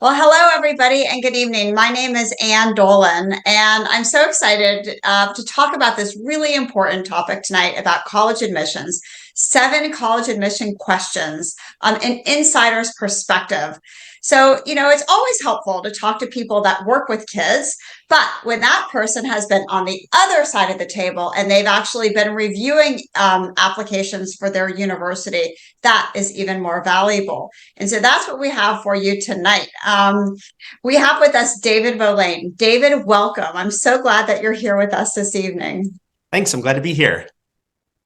Well, hello, everybody, and good evening. My name is Dolin, and I'm so excited to talk about this really important topic tonight about college admissions. 7 college admission questions, an insider's perspective. So, it's always helpful to talk to people that work with kids, but when that person has been on the other side of the table and they've actually been reviewing applications for their university, that is even more valuable. And so that's what we have for you tonight. We have with us David Volain. David, welcome. I'm so glad that you're here with us this evening. Thanks. I'm glad to be here.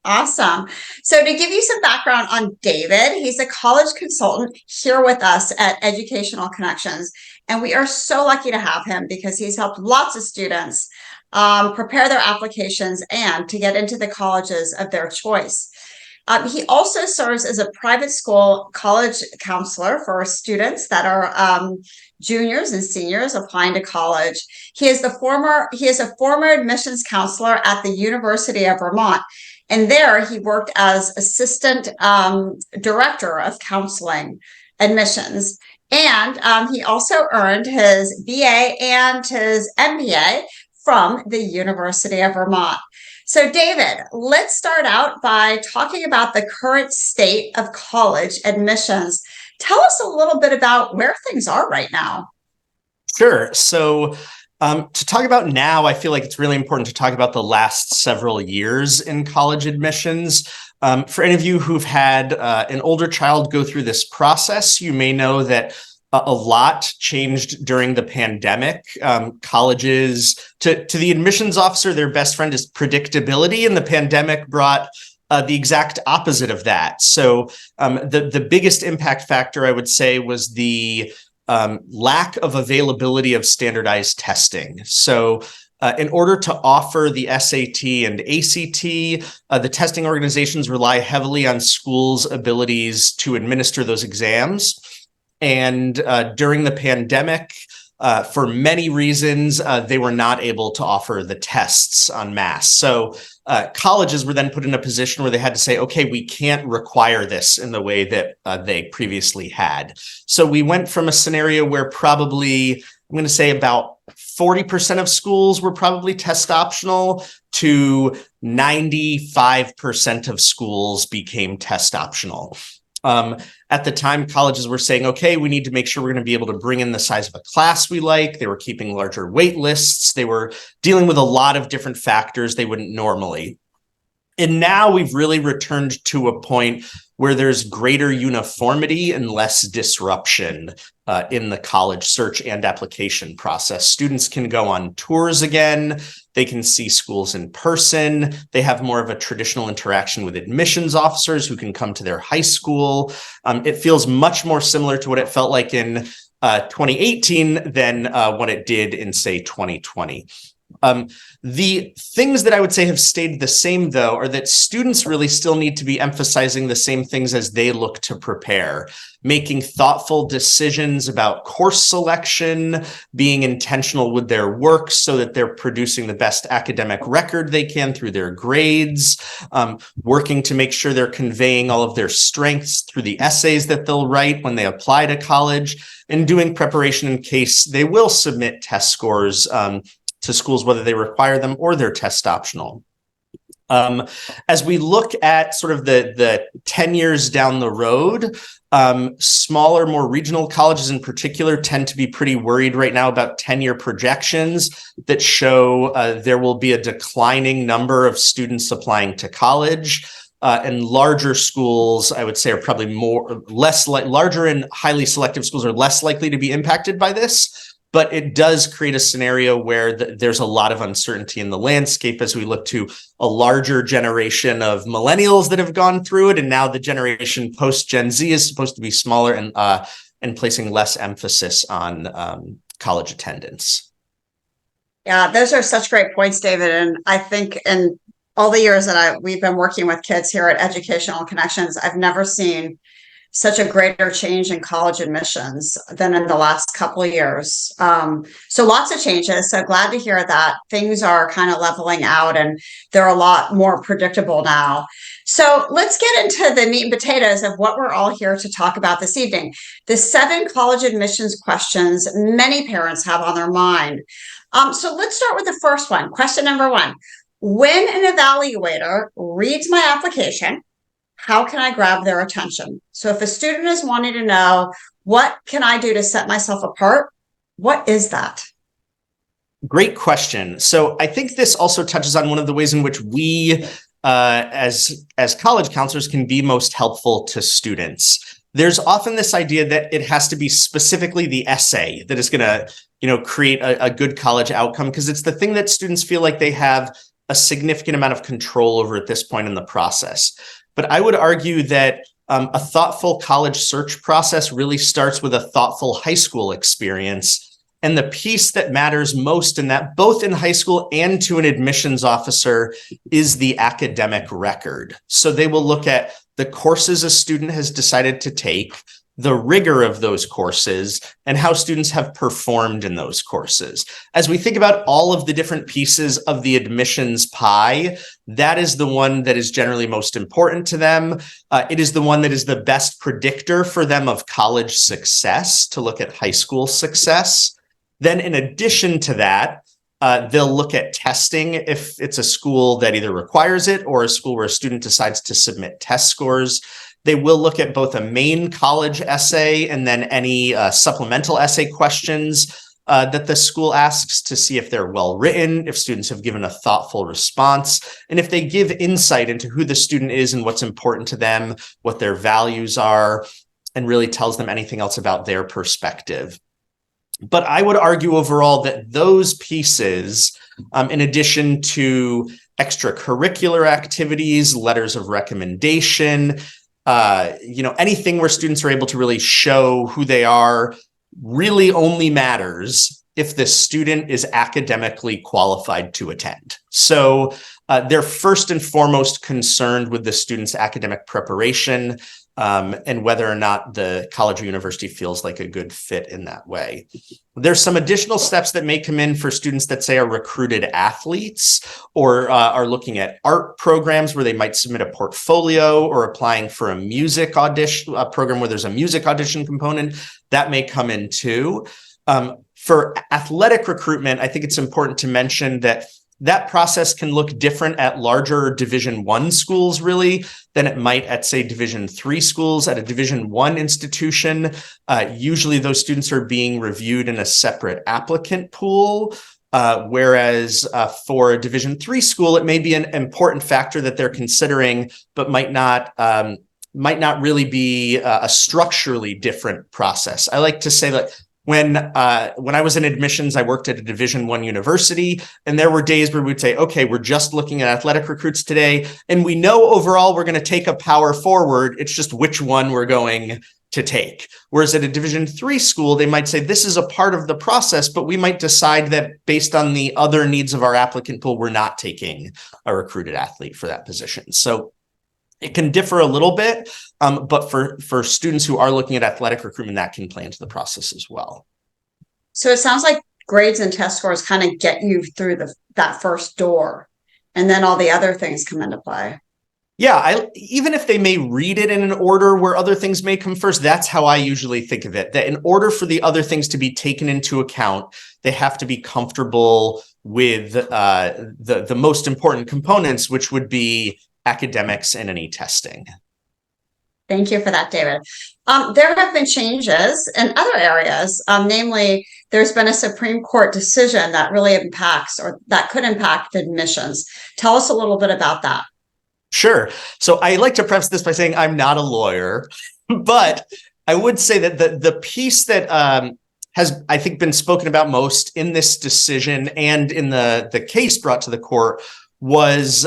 Awesome. So to give you some background on David, he's a college consultant here with us at Educational Connections. And we are so lucky to have him because he's helped lots of students prepare their applications and to get into the colleges of their choice. He also serves as a private school college counselor for students that are juniors and seniors applying to college. He is a former admissions counselor at the University of Vermont. And there he worked as assistant director of counseling admissions. And he also earned his BA and his MBA from the University of Vermont. So, David, let's start out by talking about the current state of college admissions. Tell us a little bit about where things are right now. Sure. So, to talk about now, I feel like it's really important to talk about the last several years in college admissions. For any of you who've had an older child go through this process, you may know that a lot changed during the pandemic. Colleges, to the admissions officer, their best friend is predictability, and the pandemic brought the exact opposite of that. So the biggest impact factor, I would say, was the lack of availability of standardized testing. So in order to offer the SAT and ACT, the testing organizations rely heavily on schools' abilities to administer those exams. And during the pandemic, for many reasons, they were not able to offer the tests en masse. So colleges were then put in a position where they had to say, okay, we can't require this in the way that they previously had. So we went from a scenario where probably, I'm going to say about 40% of schools were probably test optional to 95% of schools became test optional. At the time, colleges were saying, okay, we need to make sure we're going to be able to bring in the size of a class we like. They were keeping larger wait lists. They were dealing with a lot of different factors they wouldn't normally. And now we've really returned to a point where there's greater uniformity and less disruption in the college search and application process. Students can go on tours again. They can see schools in person. They have more of a traditional interaction with admissions officers who can come to their high school. It feels much more similar to what it felt like in 2018 than what it did in, say, 2020. The things that I would say have stayed the same, though, are that students really still need to be emphasizing the same things as they look to prepare, making thoughtful decisions about course selection, being intentional with their work so that they're producing the best academic record they can through their grades, working to make sure they're conveying all of their strengths through the essays that they'll write when they apply to college, and doing preparation in case they will submit test scores to schools, whether they require them or they're test optional. As we look at sort of the 10 years down the road, smaller, more regional colleges in particular tend to be pretty worried right now about 10-year projections that show there will be a declining number of students applying to college. And larger schools, I would say, are probably larger and highly selective schools are less likely to be impacted by this. But it does create a scenario where there's a lot of uncertainty in the landscape as we look to a larger generation of millennials that have gone through it. And now the generation post-Gen Z is supposed to be smaller and placing less emphasis on college attendance. Yeah, those are such great points, David. And I think in all the years that we've been working with kids here at Educational Connections, I've never seen such a greater change in college admissions than in the last couple of years. So lots of changes. So glad to hear that things are kind of leveling out and they're a lot more predictable now. So let's get into the meat and potatoes of what we're all here to talk about this evening. The 7 college admissions questions many parents have on their mind. So let's start with the first one. Question number 1. When an evaluator reads my application, how can I grab their attention? So if a student is wanting to know, what can I do to set myself apart? What is that? Great question. So I think this also touches on one of the ways in which we, as college counselors, can be most helpful to students. There's often this idea that it has to be specifically the essay that is going to, create a good college outcome, because it's the thing that students feel like they have a significant amount of control over at this point in the process. But I would argue that a thoughtful college search process really starts with a thoughtful high school experience. And the piece that matters most in that, both in high school and to an admissions officer, is the academic record. So they will look at the courses a student has decided to take, the rigor of those courses, and how students have performed in those courses. As we think about all of the different pieces of the admissions pie, that is the one that is generally most important to them. It is the one that is the best predictor for them of college success, to look at high school success. Then in addition to that, they'll look at testing if it's a school that either requires it or a school where a student decides to submit test scores. They will look at both a main college essay and then any supplemental essay questions that the school asks, to see if they're well written, if students have given a thoughtful response, and if they give insight into who the student is and what's important to them, what their values are, and really tells them anything else about their perspective. But I would argue overall that those pieces, in addition to extracurricular activities, letters of recommendation, anything where students are able to really show who they are, really only matters if the student is academically qualified to attend. So they're first and foremost concerned with the student's academic preparation, and whether or not the college or university feels like a good fit in that way. There's some additional steps that may come in for students that, say, are recruited athletes, or are looking at art programs where they might submit a portfolio, or applying for a music audition, a program where there's a music audition component. That may come in too. For athletic recruitment, I think it's important to mention that process can look different at larger Division I schools, really, than it might at, say, Division III schools. At a Division I institution, usually those students are being reviewed in a separate applicant pool, whereas for a Division III school, it may be an important factor that they're considering, but might not really be a structurally different process. I like to say that when I was in admissions, I worked at a Division I university, and there were days where we'd say, okay, we're just looking at athletic recruits today, and we know overall we're going to take a power forward. It's just which one we're going to take. Whereas at a Division III school, they might say, this is a part of the process, but we might decide that based on the other needs of our applicant pool, we're not taking a recruited athlete for that position. So it can differ a little bit, but for students who are looking at athletic recruitment, that can play into the process as well. So it sounds like grades and test scores kind of get you through that first door, and then all the other things come into play. Yeah, even if they may read it in an order where other things may come first, that's how I usually think of it. That in order for the other things to be taken into account, they have to be comfortable with the most important components, which would be academics and any testing. Thank you for that, David. There have been changes in other areas, namely, there's been a Supreme Court decision that really impacts, or that could impact, admissions. Tell us a little bit about that. Sure. So I like to preface this by saying I'm not a lawyer, but I would say that the piece that has, I think, been spoken about most in this decision and in the case brought to the court was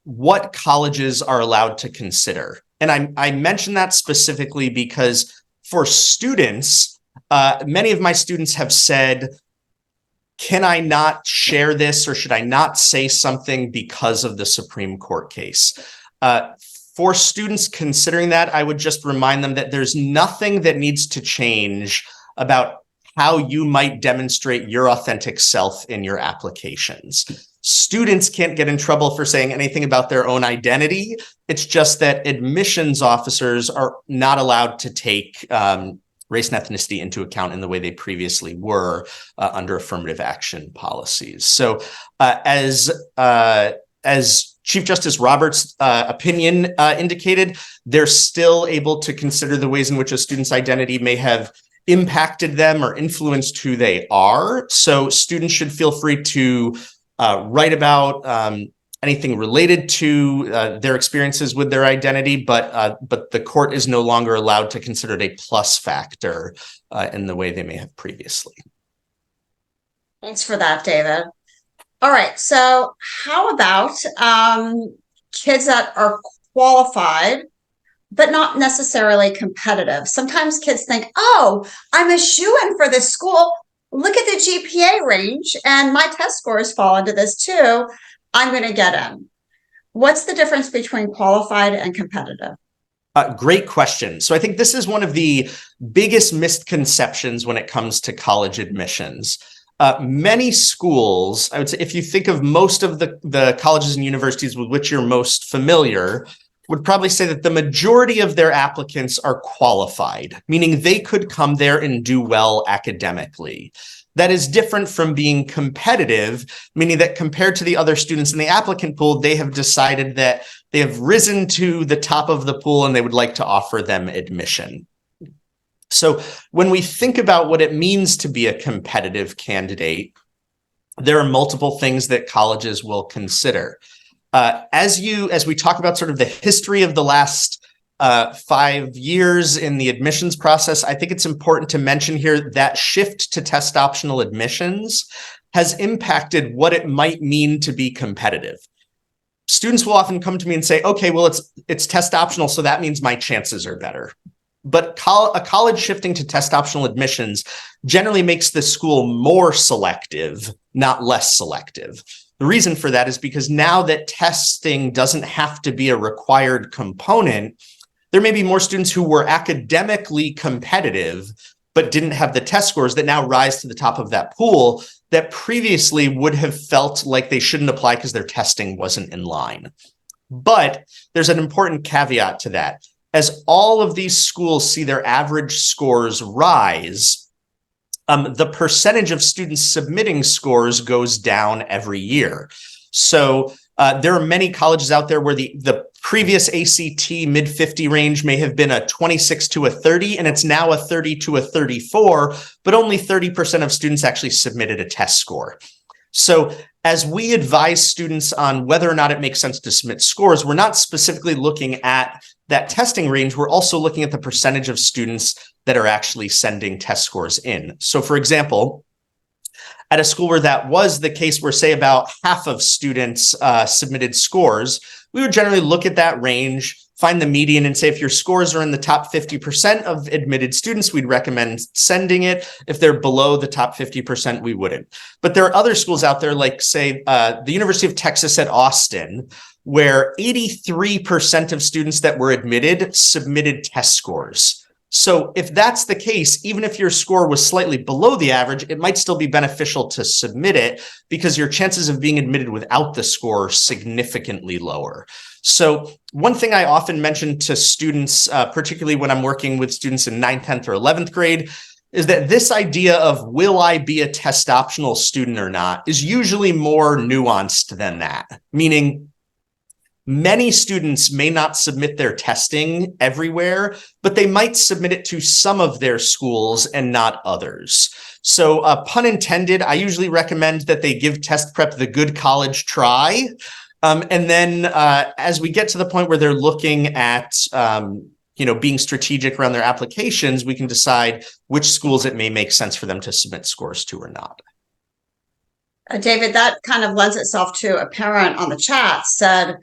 what colleges are allowed to consider. And I mention that specifically because for students, many of my students have said, can I not share this, or should I not say something because of the Supreme Court case? for students considering that, I would just remind them that there's nothing that needs to change about how you might demonstrate your authentic self in your applications. Students can't get in trouble for saying anything about their own identity. It's just that admissions officers are not allowed to take race and ethnicity into account in the way they previously were under affirmative action policies. So as Chief Justice Roberts' opinion indicated, they're still able to consider the ways in which a student's identity may have impacted them or influenced who they are. So students should feel free to write about anything related to their experiences with their identity, but the court is no longer allowed to consider it a plus factor in the way they may have previously. Thanks for that, David. All right, so how about kids that are qualified but not necessarily competitive? Sometimes kids think, oh, I'm a shoo-in for this school. Look at the GPA range and my test scores fall into this too. I'm going to get in. What's the difference between qualified and competitive? Great question. So I think this is one of the biggest misconceptions when it comes to college admissions. Many schools, I would say, if you think of most of the colleges and universities with which you're most familiar, would probably say that the majority of their applicants are qualified, meaning they could come there and do well academically. That is different from being competitive, meaning that compared to the other students in the applicant pool, they have decided that they have risen to the top of the pool and they would like to offer them admission. So when we think about what it means to be a competitive candidate, there are multiple things that colleges will consider. As we talk about sort of the history of the last 5 years in the admissions process, I think it's important to mention here that shift to test optional admissions has impacted what it might mean to be competitive. Students will often come to me and say, okay, well, it's test optional, so that means my chances are better. But a college shifting to test optional admissions generally makes the school more selective, not less selective. The reason for that is because now that testing doesn't have to be a required component, there may be more students who were academically competitive, but didn't have the test scores that now rise to the top of that pool that previously would have felt like they shouldn't apply because their testing wasn't in line. But there's an important caveat to that. As all of these schools see their average scores rise, the percentage of students submitting scores goes down every year. So there are many colleges out there where the previous ACT mid-50 range may have been a 26 to a 30, and it's now a 30 to a 34, but only 30% of students actually submitted a test score. So as we advise students on whether or not it makes sense to submit scores, we're not specifically looking at that testing range. We're also looking at the percentage of students that are actually sending test scores in. So for example, at a school where that was the case, where say about half of students submitted scores, we would generally look at that range, find the median, and say if your scores are in the top 50% of admitted students, we'd recommend sending it. If they're below the top 50%, we wouldn't. But there are other schools out there, like say the University of Texas at Austin, where 83% of students that were admitted submitted test scores. So if that's the case, even if your score was slightly below the average, it might still be beneficial to submit it because your chances of being admitted without the score are significantly lower. So one thing I often mention to students, particularly when I'm working with students in 9th, 10th, or 11th grade, is that this idea of will I be a test optional student or not is usually more nuanced than that, meaning many students may not submit their testing everywhere, but they might submit it to some of their schools and not others. So pun intended, I usually recommend that they give test prep the good college try. And then as we get to the point where they're looking at being strategic around their applications, we can decide which schools it may make sense for them to submit scores to or not. David, that kind of lends itself to a parent on the chat said,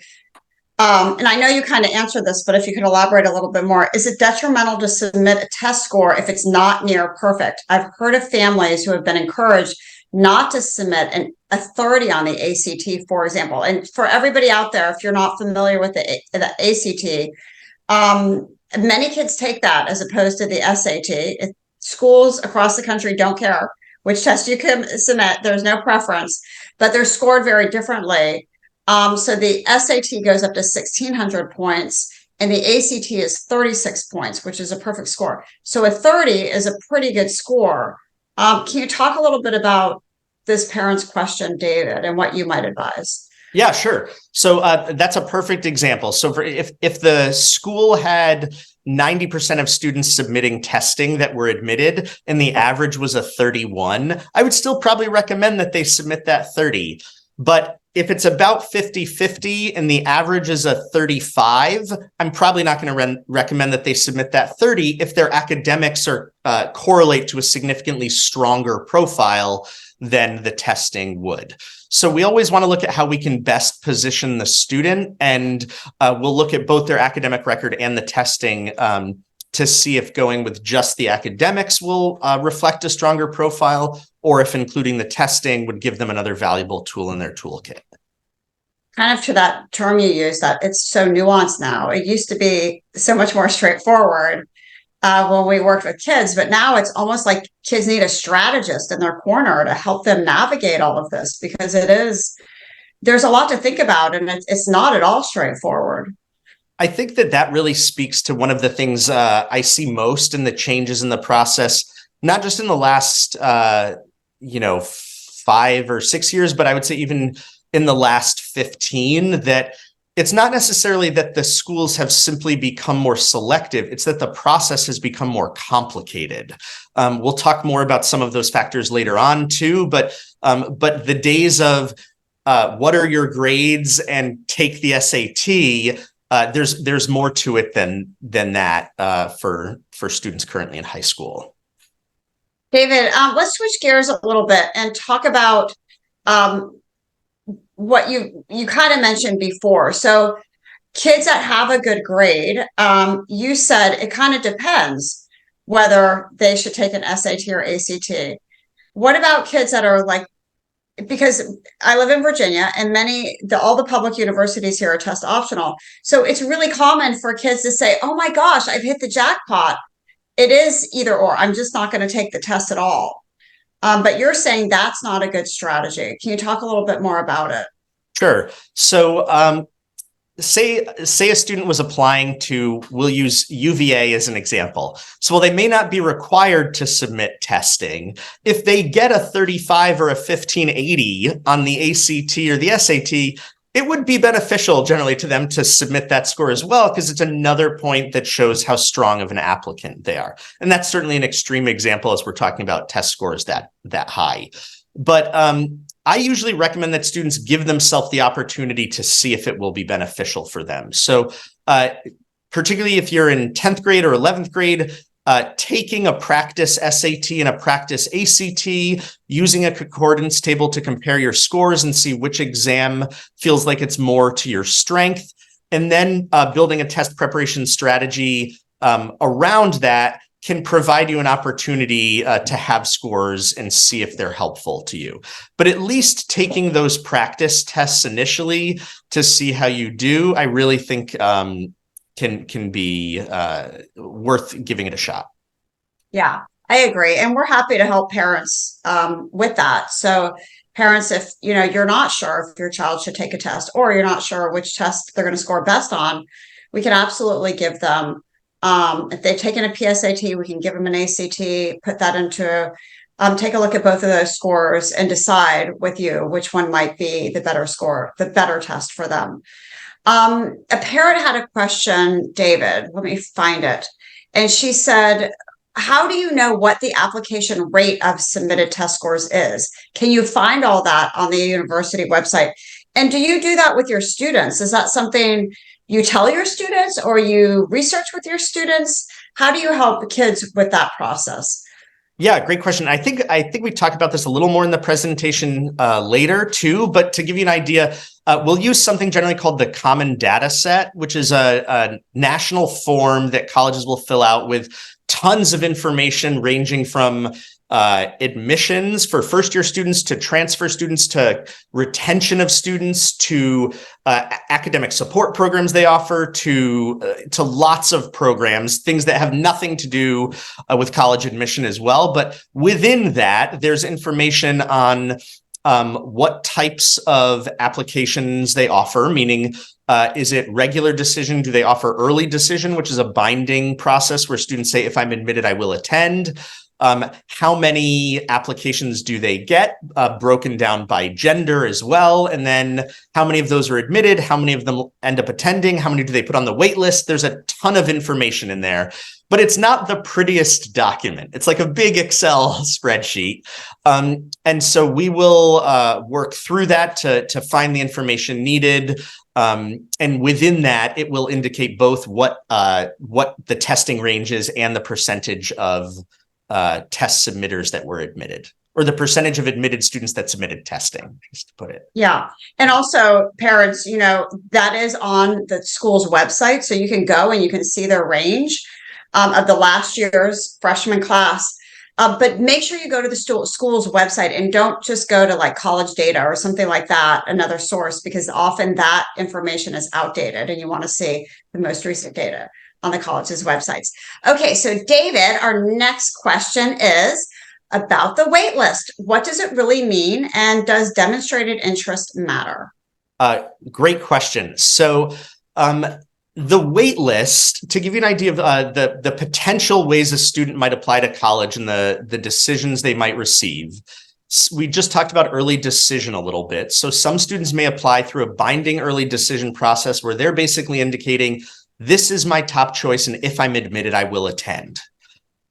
and I know you kind of answered this, but if you could elaborate a little bit more, is it detrimental to submit a test score if it's not near perfect? I've heard of families who have been encouraged not to submit a 30 on the ACT, for example. And for everybody out there, if you're not familiar with the ACT, many kids take that as opposed to the SAT. Schools across the country don't care which test you can submit. There's no preference, but they're scored very differently. So the SAT goes up to 1,600 points, and the ACT is 36 points, which is a perfect score. So a 30 is a pretty good score. Can you talk a little bit about this parent's question, David, and what you might advise? Yeah, sure. So that's a perfect example. So if the school had 90% of students submitting testing that were admitted and the average was a 31, I would still probably recommend that they submit that 30. But if it's about 50-50 and the average is a 35, I'm probably not going to recommend that they submit that 30 if their academics are correlate to a significantly stronger profile than the testing would. So we always want to look at how we can best position the student, and we'll look at both their academic record and the testing to see if going with just the academics will reflect a stronger profile, or if including the testing would give them another valuable tool in their toolkit. Kind of to that term you use, that it's so nuanced now. It used to be so much more straightforward when we worked with kids, but now it's almost like kids need a strategist in their corner to help them navigate all of this, because there's a lot to think about, and it's not at all straightforward. I think that really speaks to one of the things I see most in the changes in the process, not just in the last 5 or 6 years, but I would say even in the last 15, that it's not necessarily that the schools have simply become more selective. It's that the process has become more complicated. We'll talk more about some of those factors later on too, but the days of what are your grades and take the SAT, there's more to it than that for students currently in high school. David, let's switch gears a little bit and talk about what you kind of mentioned before. So kids that have a good grade, you said it kind of depends whether they should take an SAT or ACT. What about kids that are like, because I live in Virginia and all the public universities here are test optional. So it's really common for kids to say, oh my gosh, I've hit the jackpot. It is either or. I'm just not going to take the test at all. But you're saying that's not a good strategy. Can you talk a little bit more about it? Sure. So say a student was applying to, we'll use UVA as an example. So while they may not be required to submit testing, if they get a 35 or a 1580 on the ACT or the SAT, it would be beneficial generally to them to submit that score as well, because it's another point that shows how strong of an applicant they are. And that's certainly an extreme example as we're talking about test scores that high. But I usually recommend that students give themselves the opportunity to see if it will be beneficial for them. So particularly if you're in 10th grade or 11th grade, taking a practice SAT and a practice ACT, using a concordance table to compare your scores and see which exam feels like it's more to your strength, and then building a test preparation strategy around that can provide you an opportunity to have scores and see if they're helpful to you. But at least taking those practice tests initially to see how you do, I really think can be worth giving it a shot. Yeah, I agree. And we're happy to help parents with that. So parents, if you're not sure if your child should take a test, or you're not sure which test they're going to score best on, we can absolutely give them, if they've taken a PSAT, we can give them an ACT, put that into, take a look at both of those scores and decide with you which one might be the better score, the better test for them. A parent had a question, David, let me find it. And she said, how do you know what the application rate of submitted test scores is? Can you find all that on the university website? And do you do that with your students? Is that something you tell your students, or you research with your students? How do you help kids with that process? Yeah, great question. I think we talked about this a little more in the presentation later too, but to give you an idea, we'll use something generally called the Common Data Set, which is a national form that colleges will fill out with tons of information ranging from admissions for first-year students, to transfer students, to retention of students, to academic support programs they offer, to lots of programs, things that have nothing to do with college admission as well. But within that, there's information on what types of applications they offer, meaning is it regular decision? Do they offer early decision, which is a binding process where students say, if I'm admitted, I will attend? How many applications do they get, broken down by gender as well? And then how many of those are admitted? How many of them end up attending? How many do they put on the wait list? There's a ton of information in there, but it's not the prettiest document. It's like a big Excel spreadsheet. And so we will work through that to find the information needed. And within that, it will indicate both what the testing range is and the percentage of test submitters that were admitted, or the percentage of admitted students that submitted testing, just to put it. Yeah. And also parents, that is on the school's website. So you can go and you can see their range of the last year's freshman class. But make sure you go to the school's website and don't just go to like college data or something like that, another source, because often that information is outdated and you want to see the most recent data on the college's websites. Okay, so David, our next question is about the wait list. What does it really mean? And does demonstrated interest matter? Great question. So the wait list, to give you an idea of the potential ways a student might apply to college and the decisions they might receive. We just talked about early decision a little bit. So some students may apply through a binding early decision process where they're basically indicating, this is my top choice, and if I'm admitted, I will attend.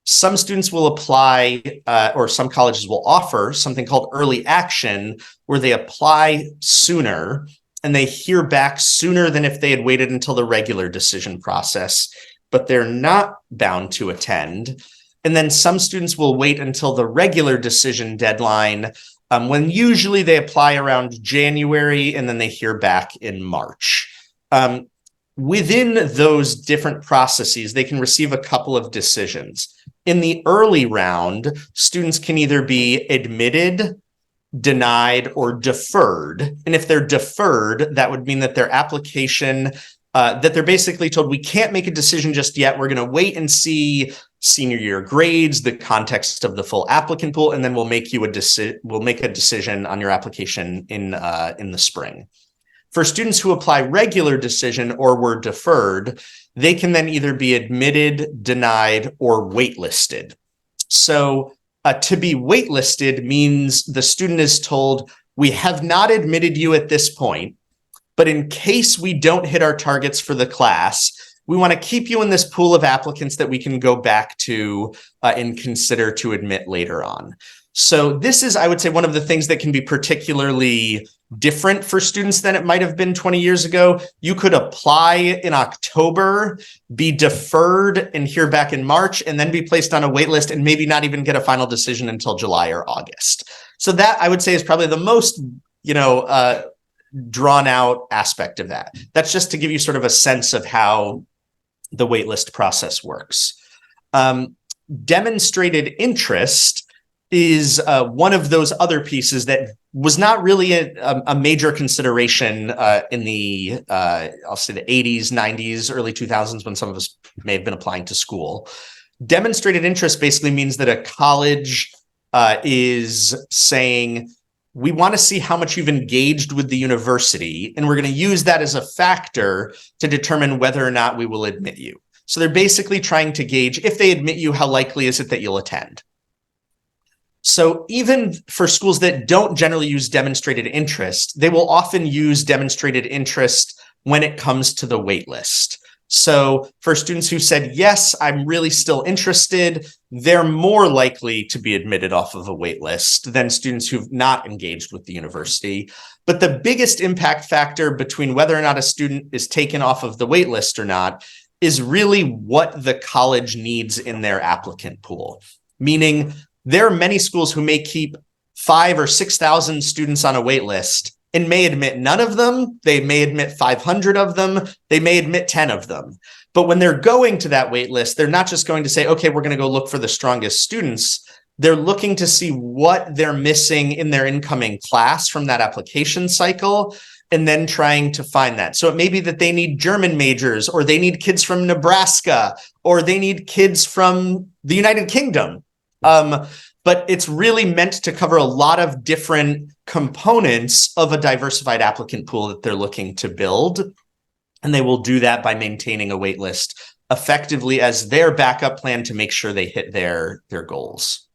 Some students will apply, or some colleges will offer something called early action, where they apply sooner and they hear back sooner than if they had waited until the regular decision process, but they're not bound to attend. And then some students will wait until the regular decision deadline, when usually they apply around January and then they hear back in March. Within those different processes, they can receive a couple of decisions. In the early round, students can either be admitted, denied, or deferred. And if they're deferred, that would mean that their application, that they're basically told, we can't make a decision just yet. We're going to wait and see senior year grades, the context of the full applicant pool, and then we'll make a decision on your application in the spring. For students who apply regular decision or were deferred, they can then either be admitted, denied, or waitlisted. So to be waitlisted means the student is told, we have not admitted you at this point, but in case we don't hit our targets for the class, we want to keep you in this pool of applicants that we can go back to and consider to admit later on. So this is, I would say, one of the things that can be particularly different for students than it might have been 20 years ago. You could apply in October, be deferred and hear back in March, and then be placed on a wait list and maybe not even get a final decision until July or August. So that, I would say, is probably the most, drawn out aspect of that. That's just to give you sort of a sense of how the waitlist process works. Demonstrated interest is one of those other pieces that was not really a major consideration in the, I'll say the 80s, 90s, early 2000s, when some of us may have been applying to school. Demonstrated interest basically means that a college is saying, we want to see how much you've engaged with the university, and we're going to use that as a factor to determine whether or not we will admit you. So they're basically trying to gauge, if they admit you, how likely is it that you'll attend? So even for schools that don't generally use demonstrated interest, they will often use demonstrated interest when it comes to the wait list. So for students who said, yes, I'm really still interested, they're more likely to be admitted off of a wait list than students who've not engaged with the university. But the biggest impact factor between whether or not a student is taken off of the wait list or not is really what the college needs in their applicant pool. Meaning, there are many schools who may keep 5,000 or 6,000 students on a wait list and may admit none of them. They may admit 500 of them. They may admit 10 of them. But when they're going to that wait list, they're not just going to say, okay, we're going to go look for the strongest students. they're looking to see what they're missing in their incoming class from that application cycle, and then trying to find that. So it may be that they need German majors, or they need kids from Nebraska, or they need kids from the United Kingdom. But it's really meant to cover a lot of different components of a diversified applicant pool that they're looking to build. And they will do that by maintaining a wait list effectively as their backup plan to make sure they hit their goals.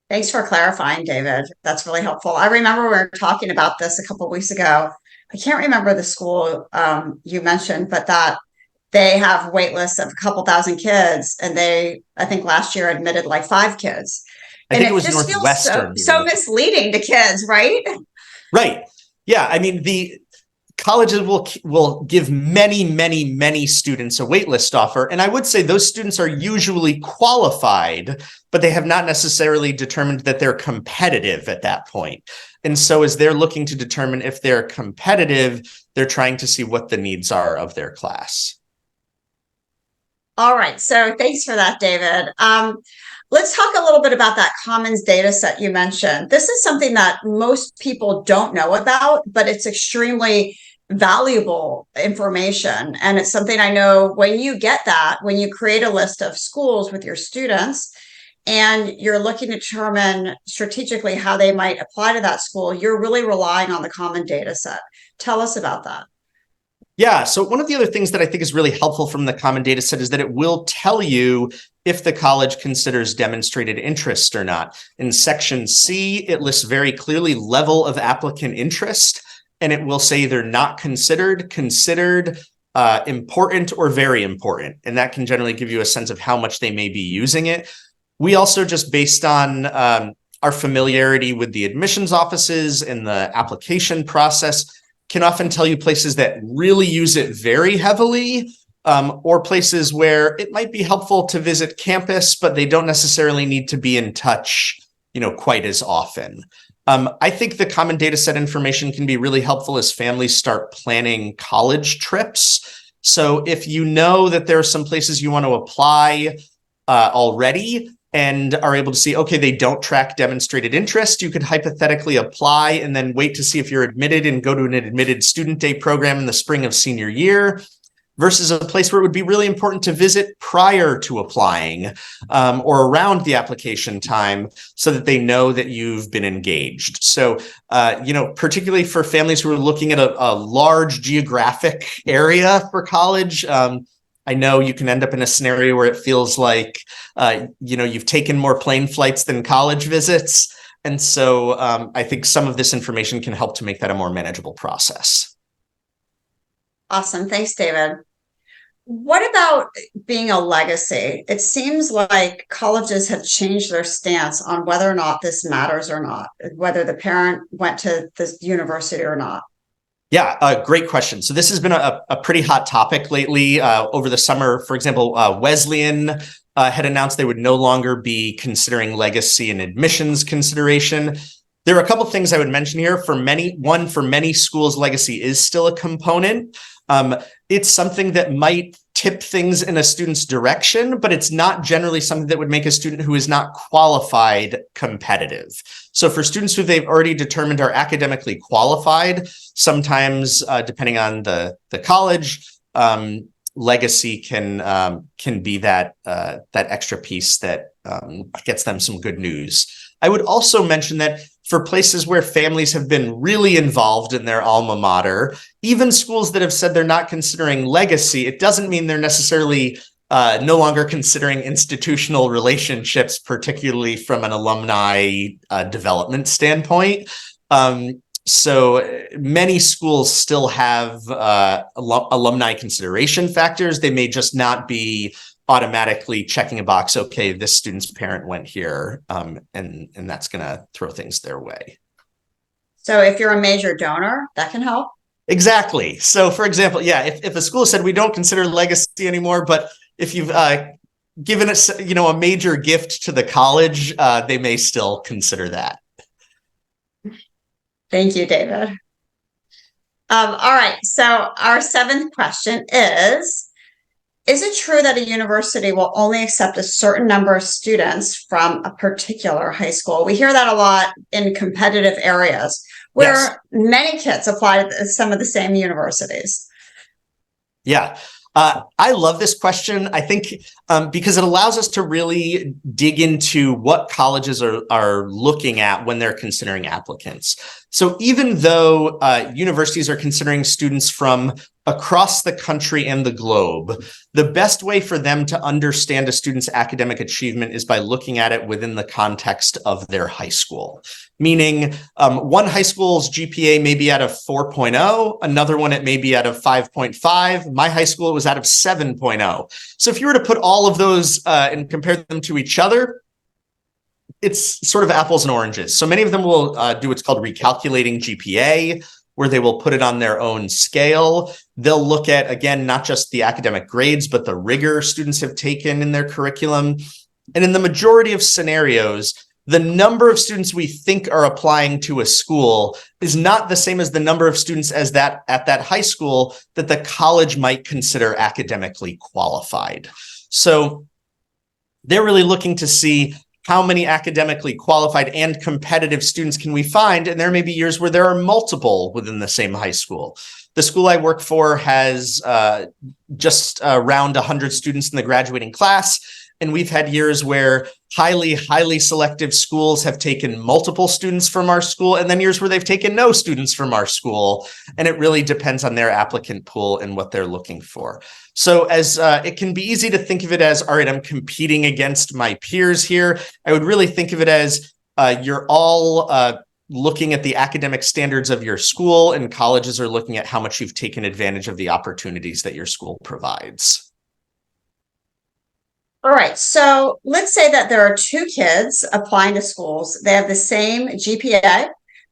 Thanks for clarifying, David. That's really helpful. I remember we were talking about this a couple of weeks ago. I can't remember the school you mentioned, but that they have wait lists of a couple thousand kids, and they, I think last year admitted like 5 kids. I And think it it was just feels Northwestern. so misleading to kids, right? Right. Yeah. I mean, the colleges will give many students a waitlist offer. And I would say those students are usually qualified, but they have not necessarily determined that they're competitive at that point. And so as they're looking to determine if they're competitive, they're trying to see what the needs are of their class. All right. So thanks for that, David. Let's talk a little bit about that Commons data set you mentioned. This is something that most people don't know about, but it's extremely valuable information. And it's something I know when you get that, when you create a list of schools with your students and you're looking to determine strategically how they might apply to that school, you're really relying on the common data set. Tell us about that. Yeah, so one of the other things that I think is really helpful from the common data set is that it will tell you if the college considers demonstrated interest or not. In section C, it lists very clearly level of applicant interest, and it will say either not considered, considered, important, or very important. And that can generally give you a sense of how much they may be using it. We also, just based on our familiarity with the admissions offices and the application process, can often tell you places that really use it very heavily, or places where it might be helpful to visit campus, but they don't necessarily need to be in touch, quite as often. I think the common data set information can be really helpful as families start planning college trips. So if you know that there are some places you want to apply already, and are able to see, okay, they don't track demonstrated interest, you could hypothetically apply and then wait to see if you're admitted and go to an admitted student day program in the spring of senior year, versus a place where it would be really important to visit prior to applying, or around the application time, so that they know that you've been engaged. So, particularly for families who are looking at a large geographic area for college, I know you can end up in a scenario where it feels like, you've taken more plane flights than college visits. And so I think some of this information can help to make that a more manageable process. Awesome. Thanks, David. What about being a legacy? It seems like colleges have changed their stance on whether or not this matters or not, whether the parent went to the university or not. Yeah, great question. So this has been a pretty hot topic lately. Over the summer, for example, Wesleyan had announced they would no longer be considering legacy and admissions consideration. There are a couple of things I would mention here. For many schools, legacy is still a component. It's something that might tip things in a student's direction, but it's not generally something that would make a student who is not qualified competitive. So for students who they've already determined are academically qualified, sometimes depending on the college, legacy can be that extra piece that gets them some good news. I would also mention that for places where families have been really involved in their alma mater, even schools that have said they're not considering legacy, it doesn't mean they're necessarily no longer considering institutional relationships, particularly from an alumni development standpoint. So many schools still have alumni consideration factors. They may just not be automatically checking a box, okay, this student's parent went here, and that's going to throw things their way. So if you're a major donor, that can help. Exactly. So for example, yeah, if a school said we don't consider legacy anymore, but if you've given us, a major gift to the college, they may still consider that. Thank you, David. All right. So our 7th question is, Is it true that a university will only accept a certain number of students from a particular high school? We hear that a lot in competitive areas where Yes. many kids apply to some of the same universities. Yeah. I love this question. I think because it allows us to really dig into what colleges are looking at when they're considering applicants. So even though universities are considering students from across the country and the globe, the best way for them to understand a student's academic achievement is by looking at it within the context of their high school. Meaning one high school's GPA may be at a 4.0, another one it may be at a 5.5. My high school was at a 7.0. So if you were to put all of those and compare them to each other, it's sort of apples and oranges. So many of them will do what's called recalculating GPA, where they will put it on their own scale. They'll look at, again, not just the academic grades, but the rigor students have taken in their curriculum. And in the majority of scenarios, the number of students we think are applying to a school is not the same as the number of students as that at that high school that the college might consider academically qualified. So they're really looking to see how many academically qualified and competitive students can we find? And there may be years where there are multiple within the same high school. The school I work for has just around 100 students in the graduating class. And we've had years where highly selective schools have taken multiple students from our school, and then years where they've taken no students from our school. And it really depends on their applicant pool and what they're looking for. So as it can be easy to think of it as, all right, I'm competing against my peers here. I would really think of it as you're all looking at the academic standards of your school, and colleges are looking at how much you've taken advantage of the opportunities that your school provides. All right, so let's say that there are two kids applying to schools. They have the same GPA,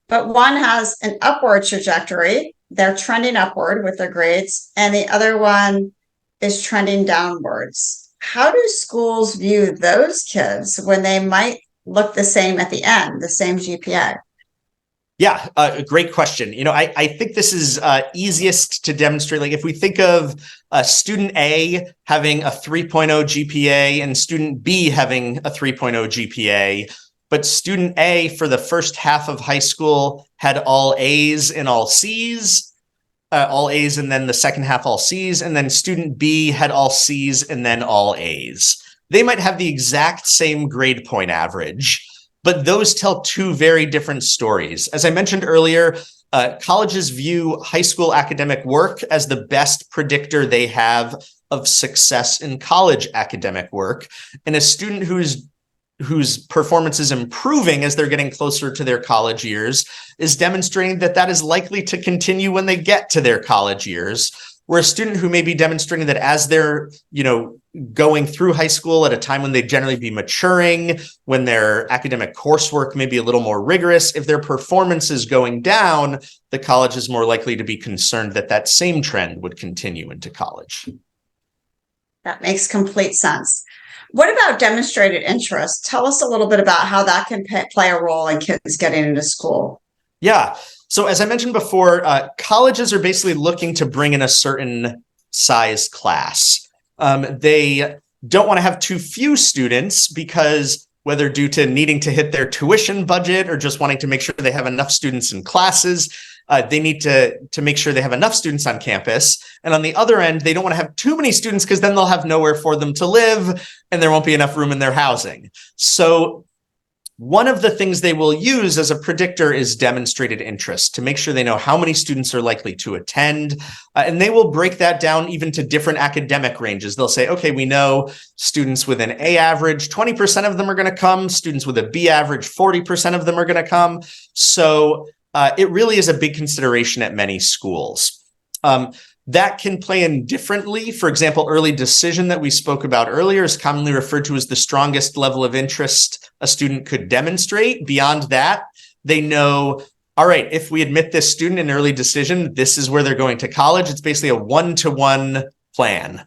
but one has an upward trajectory. They're trending upward with their grades, and the other one is trending downwards. How do schools view those kids when they might look the same at the end, the same GPA? Yeah, great question. I think this is easiest to demonstrate. Like if we think of student A having a 3.0 GPA and student B having a 3.0 GPA, but student A for the first half of high school had all A's and all C's, and then the second half all C's, and then student B had all C's and then all A's. They might have the exact same grade point average, but those tell two very different stories. As I mentioned earlier, colleges view high school academic work as the best predictor they have of success in college academic work. And a student whose performance is improving as they're getting closer to their college years is demonstrating that that is likely to continue when they get to their college years. Where a student who may be demonstrating that as they're, going through high school at a time when they'd generally be maturing, when their academic coursework may be a little more rigorous, if their performance is going down, the college is more likely to be concerned that that same trend would continue into college. That makes complete sense. What about demonstrated interest? Tell us a little bit about how that can play a role in kids getting into school. Yeah. So as I mentioned before, colleges are basically looking to bring in a certain size class. They don't want to have too few students because whether due to needing to hit their tuition budget or just wanting to make sure they have enough students in classes, they need to make sure they have enough students on campus. And on the other end, they don't want to have too many students because then they'll have nowhere for them to live and there won't be enough room in their housing. So one of the things they will use as a predictor is demonstrated interest to make sure they know how many students are likely to attend. And they will break that down even to different academic ranges. They'll say, okay, we know students with an A average, 20% of them are going to come. Students with a B average, 40% of them are going to come. So it really is a big consideration at many schools. That can play in differently. For example, early decision that we spoke about earlier is commonly referred to as the strongest level of interest a student could demonstrate. Beyond that, they know, all right, if we admit this student in early decision, this is where they're going to college. It's basically a one-to-one plan.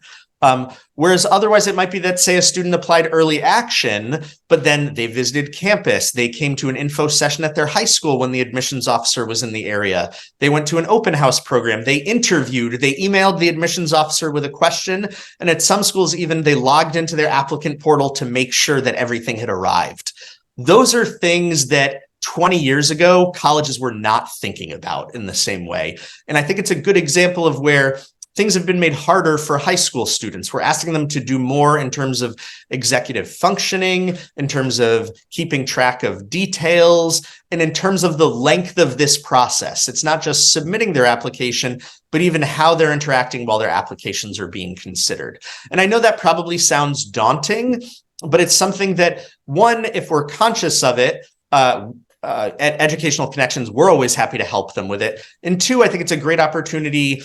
Whereas otherwise it might be that, say, a student applied early action, but then they visited campus. They came to an info session at their high school when the admissions officer was in the area. They went to an open house program. They interviewed, they emailed the admissions officer with a question. And at some schools, even they logged into their applicant portal to make sure that everything had arrived. Those are things that 20 years ago, colleges were not thinking about in the same way. And I think it's a good example of where things have been made harder for high school students. We're asking them to do more in terms of executive functioning, in terms of keeping track of details, and in terms of the length of this process. It's not just submitting their application, but even how they're interacting while their applications are being considered. And I know that probably sounds daunting, but it's something that, one, if we're conscious of it, at Educational Connections, we're always happy to help them with it. And two, I think it's a great opportunity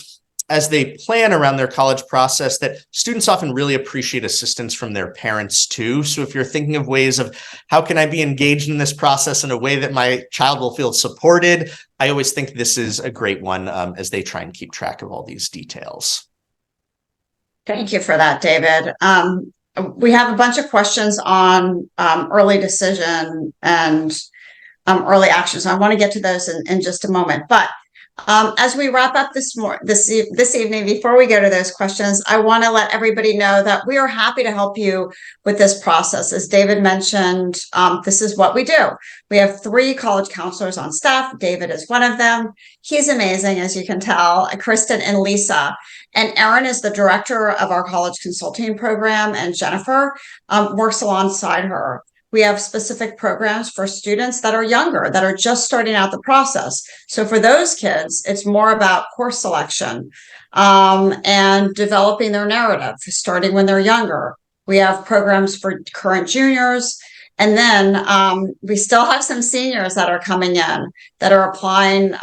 as they plan around their college process that students often really appreciate assistance from their parents too. So if you're thinking of ways of how can I be engaged in this process in a way that my child will feel supported, I always think this is a great one as they try and keep track of all these details. Thank you for that, David. We have a bunch of questions on early decision and early action. So I want to get to those in just a moment. But as we wrap up this evening, before we go to those questions, I want to let everybody know that we are happy to help you with this process. As David mentioned, this is what we do. We have 3 college counselors on staff. David is one of them. He's amazing, as you can tell, Kristen and Lisa. And Erin is the director of our college consulting program, and Jennifer works alongside her. We have specific programs for students that are younger, that are just starting out the process. So for those kids, it's more about course selection and developing their narrative, starting when they're younger. We have programs for current juniors. And then we still have some seniors that are coming in that are applying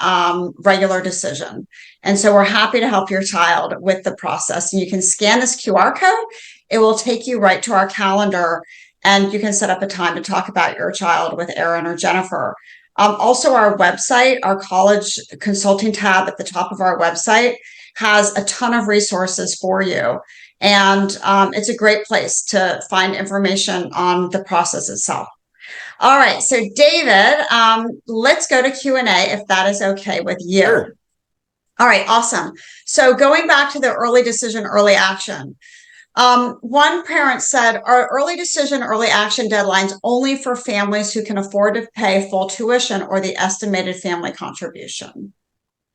regular decision. And so we're happy to help your child with the process. And you can scan this QR code. It will take you right to our calendar, and you can set up a time to talk about your child with Erin or Jennifer. Also, our website, our college consulting tab at the top of our website has a ton of resources for you. And it's a great place to find information on the process itself. All right, so David, let's go to Q&A if that is okay with you. Sure. All right, awesome. So going back to the early decision, early action. One parent said, are early decision, early action deadlines only for families who can afford to pay full tuition or the estimated family contribution?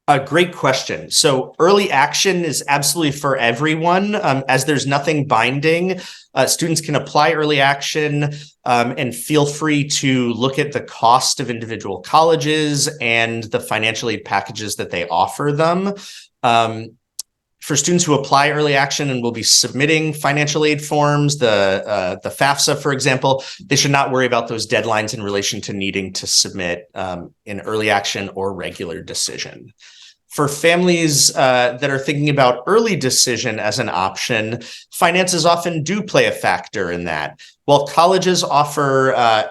A great question. So early action is absolutely for everyone, as there's nothing binding. Students can apply early action and feel free to look at the cost of individual colleges and the financial aid packages that they offer them. For students who apply early action and will be submitting financial aid forms, the FAFSA, for example, they should not worry about those deadlines in relation to needing to submit an early action or regular decision. For families that are thinking about early decision as an option, finances often do play a factor in that. While colleges offer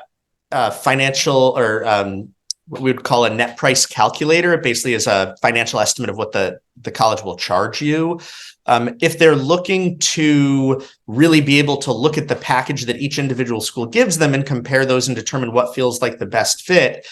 financial or what we would call a net price calculator, it basically is a financial estimate of what the college will charge you. If they're looking to really be able to look at the package that each individual school gives them and compare those and determine what feels like the best fit,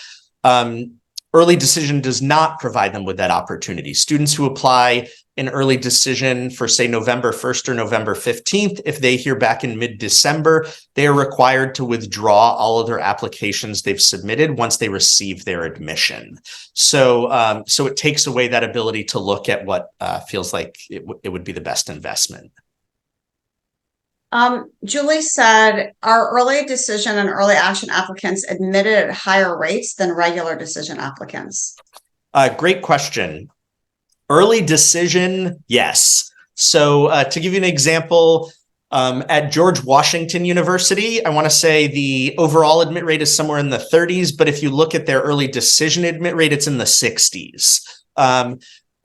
early decision does not provide them with that opportunity. Students who apply an early decision for, say, November 1st or November 15th, if they hear back in mid-December, they are required to withdraw all of their applications they've submitted once they receive their admission. So, so it takes away that ability to look at what feels like it would be the best investment. Julie said, are early decision and early action applicants admitted at higher rates than regular decision applicants? Great question. Early decision, yes. So to give you an example, at George Washington University, I want to say the overall admit rate is somewhere in the 30s, but if you look at their early decision admit rate, it's in the 60s.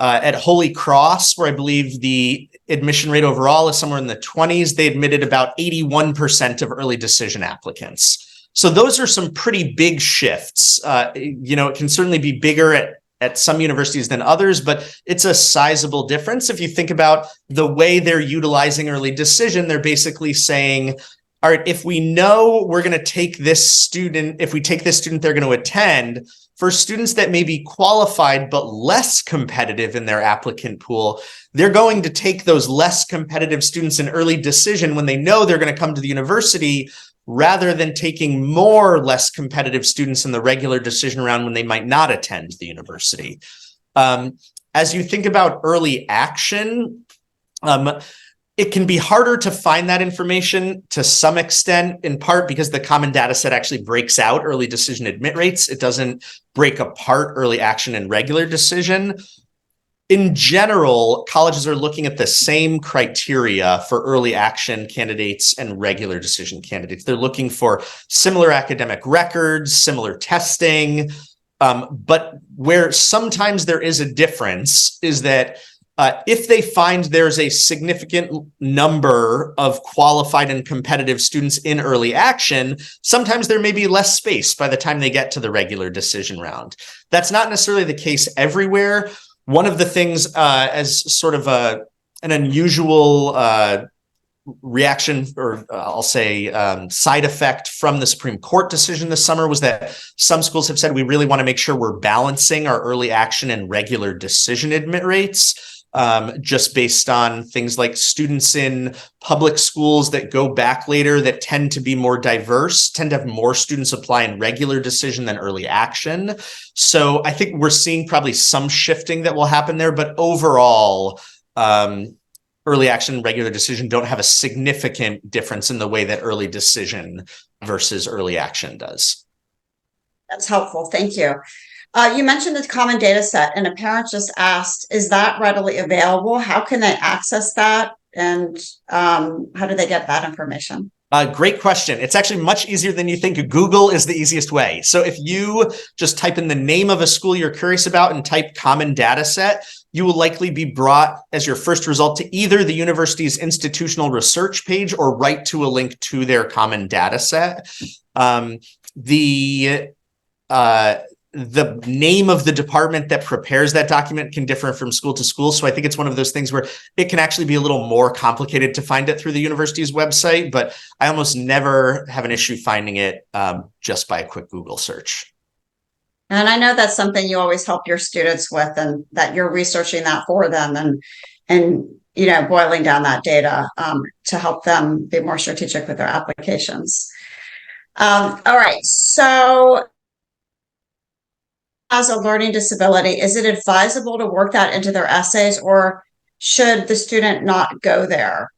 At Holy Cross, where I believe the admission rate overall is somewhere in the 20s, they admitted about 81% of early decision applicants. So those are some pretty big shifts. It can certainly be bigger at at some universities than others, but it's a sizable difference. If you think about the way they're utilizing early decision, they're basically saying, all right, if we know we're going to take this student, if we take this student, they're going to attend. For students that may be qualified but less competitive in their applicant pool, they're going to take those less competitive students in early decision when they know they're going to come to the university, rather than taking more less competitive students in the regular decision round when they might not attend the university. As you think about early action, it can be harder to find that information to some extent, in part because the common data set actually breaks out early decision admit rates. It doesn't break apart early action and regular decision. In general, colleges are looking at the same criteria for early action candidates and regular decision candidates. They're looking for similar academic records, similar testing, but where sometimes there is a difference is that if they find there's a significant number of qualified and competitive students in early action, sometimes there may be less space by the time they get to the regular decision round. That's not necessarily the case everywhere. One of the things as sort of an unusual reaction, or I'll say side effect from the Supreme Court decision this summer, was that some schools have said we really want to make sure we're balancing our early action and regular decision admit rates. Just based on things like students in public schools that go back later that tend to be more diverse, tend to have more students apply in regular decision than early action. So I think we're seeing probably some shifting that will happen there, but overall, early action and regular decision don't have a significant difference in the way that early decision versus early action does. That's helpful. Thank you. You mentioned the common data set, and a parent just asked, is that readily available? How can they access that? And how do they get that information? Great question. It's actually much easier than you think. Google is the easiest way. So if you just type in the name of a school you're curious about and type common data set, you will likely be brought as your first result to either the university's institutional research page or right to a link to their common data set. The name of the department that prepares that document can differ from school to school. So I think it's one of those things where it can actually be a little more complicated to find it through the university's website, but I almost never have an issue finding it just by a quick Google search. And I know that's something you always help your students with, and that you're researching that for them and you know, boiling down that data to help them be more strategic with their applications. All right, so as a learning disability, is it advisable to work that into their essays, or should the student not go there?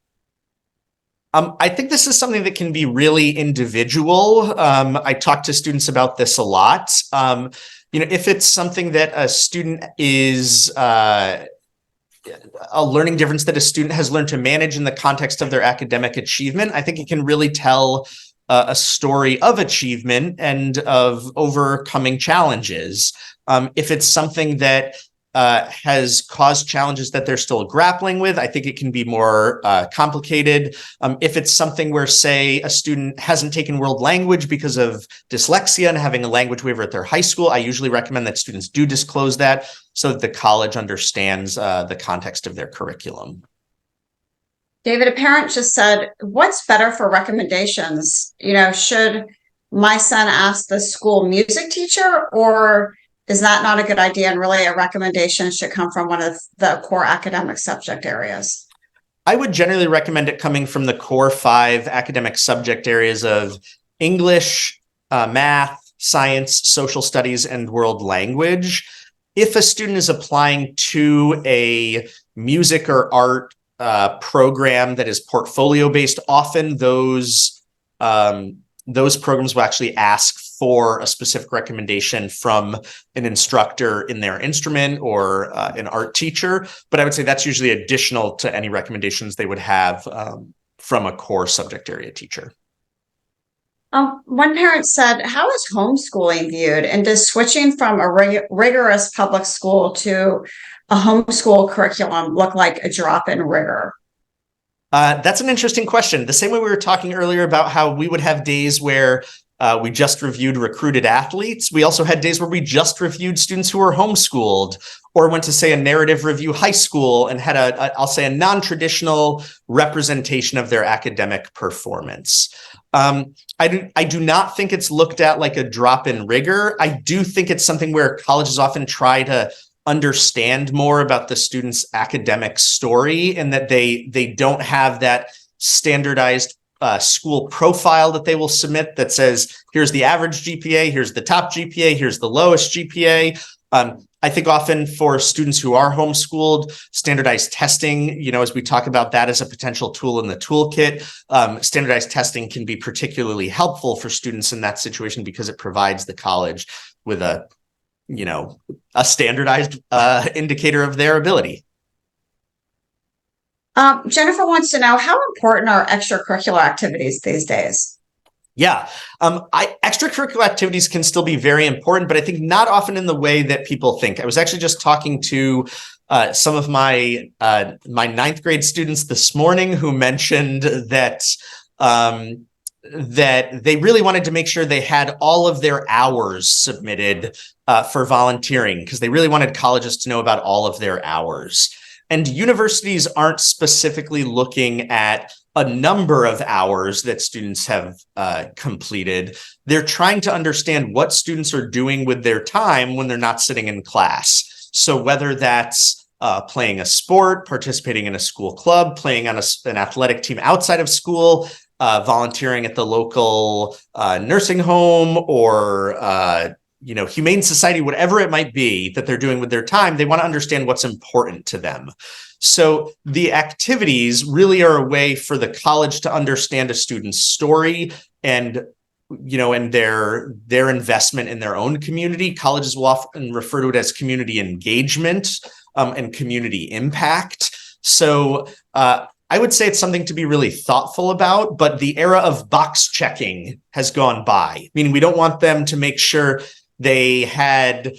I think this is something that can be really individual. I talk to students about this a lot. If it's something that a student is a learning difference that a student has learned to manage in the context of their academic achievement, I think it can really tell a story of achievement and of overcoming challenges. If it's something that has caused challenges that they're still grappling with, I think it can be more complicated. If it's something where, say, a student hasn't taken world language because of dyslexia and having a language waiver at their high school, I usually recommend that students do disclose that so that the college understands the context of their curriculum. David, a parent just said, what's better for recommendations? You know, should my son ask the school music teacher, or is that not a good idea? And really a recommendation should come from one of the core academic subject areas. I would generally recommend it coming from the core 5 academic subject areas of English, math, science, social studies, and world language. If a student is applying to a music or art program that is portfolio based, often those programs will actually ask for a specific recommendation from an instructor in their instrument or an art teacher. But I would say that's usually additional to any recommendations they would have from a core subject area teacher. One parent said, how is homeschooling viewed? And does switching from a rigorous public school to a homeschool curriculum look like a drop in rigor? That's an interesting question. The same way we were talking earlier about how we would have days where We just reviewed recruited athletes. We also had days where we just reviewed students who were homeschooled or went to, say, a narrative review high school and had I'll say a non-traditional representation of their academic performance. I do not think it's looked at like a drop in rigor. I do think it's something where colleges often try to understand more about the student's academic story, and that they don't have that standardized school profile that they will submit that says, here's the average GPA, here's the top GPA, here's the lowest GPA. I think often for students who are homeschooled, standardized testing, as we talk about that as a potential tool in the toolkit, standardized testing can be particularly helpful for students in that situation because it provides the college with a standardized indicator of their ability. Jennifer wants to know, how important are extracurricular activities these days? Yeah, extracurricular activities can still be very important, but I think not often in the way that people think. I was actually just talking to some of my ninth grade students this morning who mentioned that they really wanted to make sure they had all of their hours submitted for volunteering, because they really wanted colleges to know about all of their hours. And universities aren't specifically looking at a number of hours that students have completed. They're trying to understand what students are doing with their time when they're not sitting in class. So whether that's playing a sport, participating in a school club, playing on an athletic team outside of school, volunteering at the local nursing home or humane society, whatever it might be that they're doing with their time, they want to understand what's important to them. So the activities really are a way for the college to understand a student's story and their investment in their own community. Colleges will often refer to it as community engagement and community impact. So I would say it's something to be really thoughtful about, but the era of box checking has gone by, meaning we don't want them to make sure they had,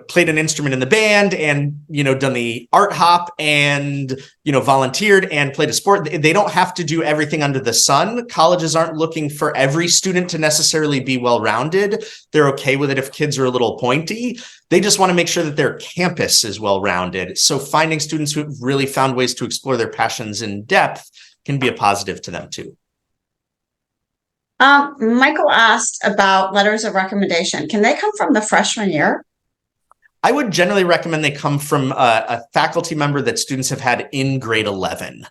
played an instrument in the band and, done the art hop and, volunteered and played a sport. They don't have to do everything under the sun. Colleges aren't looking for every student to necessarily be well-rounded. They're okay with it if kids are a little pointy. They just want to make sure that their campus is well-rounded. So finding students who've really found ways to explore their passions in depth can be a positive to them too. Michael asked about letters of recommendation. Can they come from the freshman year? I would generally recommend they come from a faculty member that students have had in grade 11.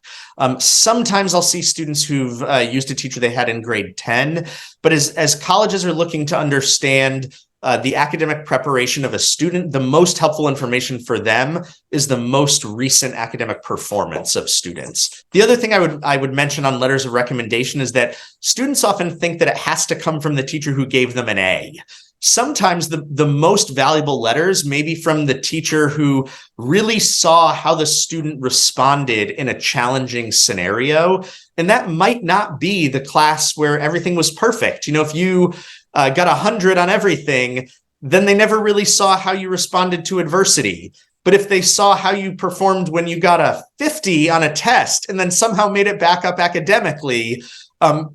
Sometimes I'll see students who've used a teacher they had in grade 10, but as colleges are looking to understand the academic preparation of a student, the most helpful information for them is the most recent academic performance of students. The other thing I would mention on letters of recommendation is that students often think that it has to come from the teacher who gave them an A. Sometimes the most valuable letters may be from the teacher who really saw how the student responded in a challenging scenario. And that might not be the class where everything was perfect. If you got 100 on everything, then they never really saw how you responded to adversity. But if they saw how you performed when you got a 50 on a test and then somehow made it back up academically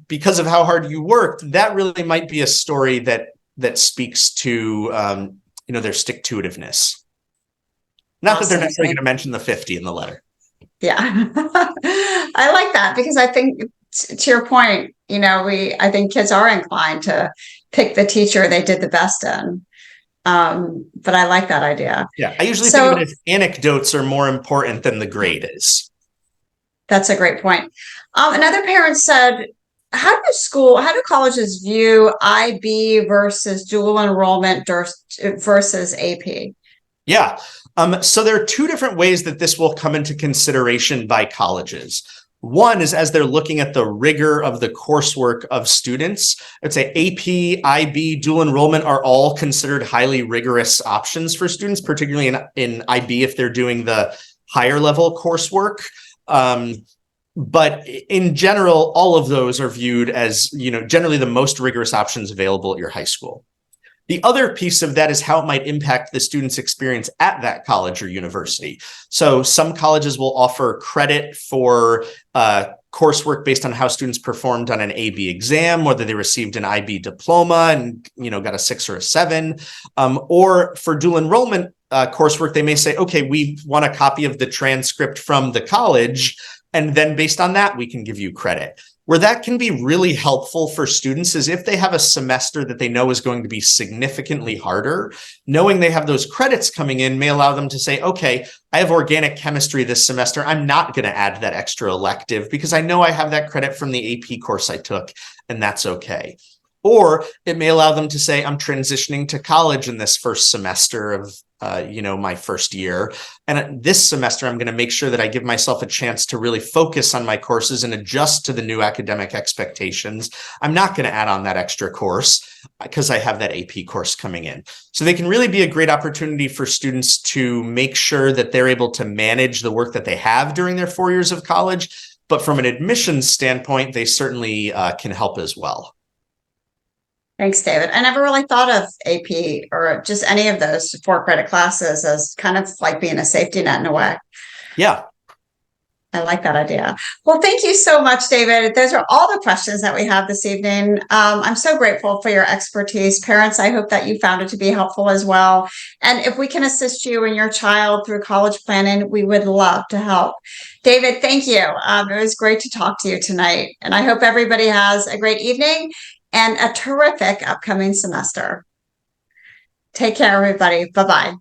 because of how hard you worked, that really might be a story that speaks to their stick-to-itiveness. Not that they're necessarily going to mention the 50 in the letter. Yeah, I like that because I think to your point, I think kids are inclined to pick the teacher they did the best in. But I like that idea. Yeah, I usually think of it as anecdotes are more important than the grade is. That's a great point. Another parent said, how do colleges view IB versus dual enrollment versus AP? Yeah. So there are two different ways that this will come into consideration by colleges. One is as they're looking at the rigor of the coursework of students. I'd say AP, IB, dual enrollment are all considered highly rigorous options for students, particularly in IB if they're doing the higher level coursework. But in general, all of those are viewed as, generally the most rigorous options available at your high school. The other piece of that is how it might impact the student's experience at that college or university. So some colleges will offer credit for coursework based on how students performed on an AB exam, whether they received an IB diploma and got a 6 or a 7, or for dual enrollment coursework, they may say, okay, we want a copy of the transcript from the college, and then based on that, we can give you credit. Where that can be really helpful for students is if they have a semester that they know is going to be significantly harder, knowing they have those credits coming in may allow them to say, okay, I have organic chemistry this semester. I'm not going to add that extra elective because I know I have that credit from the AP course I took, and that's okay. Or it may allow them to say, I'm transitioning to college in this first semester of my first year. And this semester, I'm going to make sure that I give myself a chance to really focus on my courses and adjust to the new academic expectations. I'm not going to add on that extra course because I have that AP course coming in. So they can really be a great opportunity for students to make sure that they're able to manage the work that they have during their 4 years of college. But from an admissions standpoint, they certainly can help as well. Thanks, David. I never really thought of AP or just any of those 4 credit classes as kind of like being a safety net in a way. Yeah. I like that idea. Well, thank you so much, David. Those are all the questions that we have this evening. I'm so grateful for your expertise. Parents, I hope that you found it to be helpful as well. And if we can assist you and your child through college planning, we would love to help. David, thank you. It was great to talk to you tonight. And I hope everybody has a great evening and a terrific upcoming semester. Take care, everybody. Bye-bye.